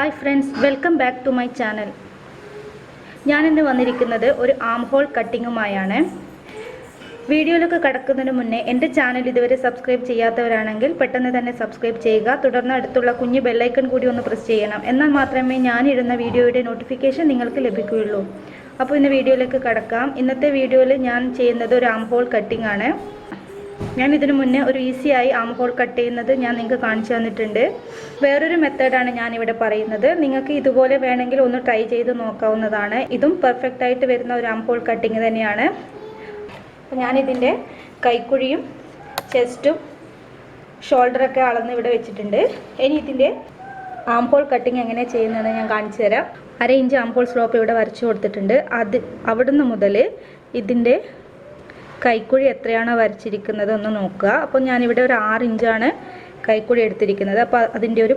Hi friends, welcome back to my channel. ഞാനിന്ന് വന്നിരിക്കുന്നത് ഒരു ആം ഹോൾ കട്ടിങ്ങുമായാണ്. വീഡിയോയിലൊക്കെ കടക്കുന്നതിന് മുന്നേ എൻ്റെ ചാനൽ ഇതുവരെ സബ്സ്ക്രൈബ് ചെയ്യാത്തവരാണെങ്കിൽ പെട്ടെന്ന് തന്നെ സബ്സ്ക്രൈബ് ചെയ്യുക. തുടർന്ന് അടുത്തുള്ള കുഞ്ഞു ബെല്ലൈക്കൺ കൂടി ഒന്ന് പ്രസ് ചെയ്യണം. എന്നാൽ മാത്രമേ ഞാനിടുന്ന വീഡിയോയുടെ നോട്ടിഫിക്കേഷൻ നിങ്ങൾക്ക് ലഭിക്കുകയുള്ളൂ. അപ്പോൾ ഇന്ന് വീഡിയോയിലേക്ക് കടക്കാം. ഇന്നത്തെ വീഡിയോയിൽ ഞാൻ ചെയ്യുന്നത് ഒരു ആം ഹോൾ കട്ടിംഗ് ആണ്. ഞാൻ ഇതിനു മുന്നേ ഒരു ഈസിയായി ആം ഹോൾ കട്ട് ചെയ്യുന്നത് ഞാൻ നിങ്ങൾക്ക് കാണിച്ചു തന്നിട്ടുണ്ട്. വേറൊരു മെത്തേഡാണ് ഞാനിവിടെ പറയുന്നത്. നിങ്ങൾക്ക് ഇതുപോലെ വേണമെങ്കിൽ ഒന്ന് ട്രൈ ചെയ്ത് നോക്കാവുന്നതാണ്. ഇതും പെർഫെക്റ്റ് ആയിട്ട് വരുന്ന ഒരു ആം ഹോൾ കട്ടിങ് തന്നെയാണ്. അപ്പോൾ ഞാനിതിൻ്റെ കൈക്കുഴിയും ചെസ്റ്റും ഷോൾഡറൊക്കെ അളന്ന് ഇവിടെ വെച്ചിട്ടുണ്ട്. ഇനി ഇതിൻ്റെ ആം ഹോൾ കട്ടിങ് എങ്ങനെ ചെയ്യുന്നതെന്ന് ഞാൻ കാണിച്ചു തരാം. 1/2 ഇഞ്ച് ആം ഹോൾ സ്ലോപ്പ് ഇവിടെ വരച്ചു കൊടുത്തിട്ടുണ്ട്. അവിടുന്ന് മുതൽ ഇതിൻ്റെ കൈക്കുഴി എത്രയാണോ വരച്ചിരിക്കുന്നത് ഒന്ന് നോക്കുക. അപ്പോൾ ഞാനിവിടെ ഒരു 6 ഇഞ്ചാണ് കൈക്കുഴി എടുത്തിരിക്കുന്നത്. അപ്പോൾ അതിൻ്റെ ഒരു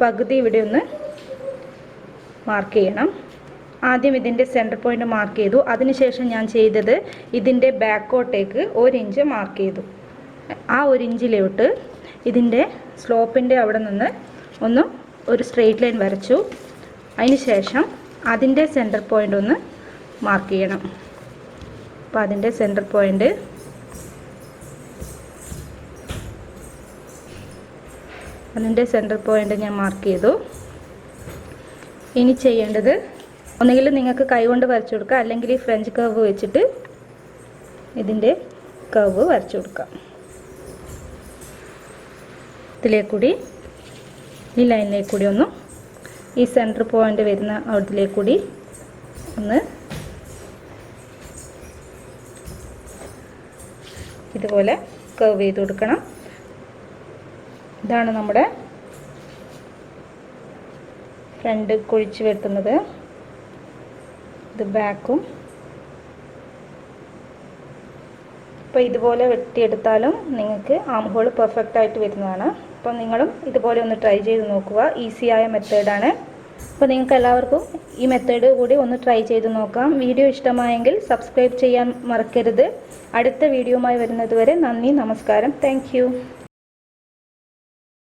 പകുതി ഇവിടെ ഒന്ന് മാർക്ക് ചെയ്യണം. ആദ്യം ഇതിൻ്റെ സെൻറ്റർ പോയിൻ്റ് മാർക്ക് ചെയ്തു. അതിനുശേഷം ഞാൻ ചെയ്തത് ഇതിൻ്റെ ബാക്കോട്ടേക്ക് 1 ഇഞ്ച് മാർക്ക് ചെയ്തു. ആ 1 ഇഞ്ചിലോട്ട് ഇതിൻ്റെ സ്ലോപ്പിൻ്റെ അവിടെ നിന്ന് ഒരു സ്ട്രെയിറ്റ് ലൈൻ വരച്ചു. അതിന് ശേഷം അതിൻ്റെ സെൻറ്റർ പോയിൻ്റ് ഒന്ന് മാർക്ക് ചെയ്യണം. അപ്പോൾ അതിൻ്റെ സെൻറ്റർ പോയിൻ്റ് ഞാൻ മാർക്ക് ചെയ്തു. ഇനി ചെയ്യേണ്ടത് ഒന്നുകിൽ നിങ്ങൾക്ക് കൈകൊണ്ട് വരച്ചു കൊടുക്കുക, അല്ലെങ്കിൽ ഈ ഫ്രഞ്ച് കർവ് വെച്ചിട്ട് ഇതിൻ്റെ കർവ് വരച്ചു കൊടുക്കാം. ഇതിലേക്കൂടി ഈ ലൈനിലേക്കൂടി ഈ സെൻറ്റർ പോയിൻ്റ് വരുന്ന അതിലേക്കൂടി ഒന്ന് ഇതുപോലെ കർവ് ചെയ്ത് കൊടുക്കണം. ഇതാണ് നമ്മുടെ ഫ്രണ്ട് കുഴിച്ച് വെട്ടുന്നത്. ഇത് ബാക്കും. അപ്പോൾ ഇതുപോലെ വെട്ടിയെടുത്താലും നിങ്ങൾക്ക് ആം ഹോൾ പെർഫെക്റ്റ് ആയിട്ട് വരുന്നതാണ്. അപ്പോൾ നിങ്ങളും ഇതുപോലെ ഒന്ന് ട്രൈ ചെയ്ത് നോക്കുക. ഈസിയായ മെത്തേഡാണ്. അപ്പോൾ നിങ്ങൾക്ക് എല്ലാവർക്കും ഈ മെത്തേഡ് കൂടി ഒന്ന് ട്രൈ ചെയ്ത് നോക്കാം. വീഡിയോ ഇഷ്ടമായെങ്കിൽ സബ്സ്ക്രൈബ് ചെയ്യാൻ മറക്കരുത്. അടുത്ത വീഡിയോയുമായി വരുന്നത് വരെ നന്ദി, നമസ്കാരം. Thank you.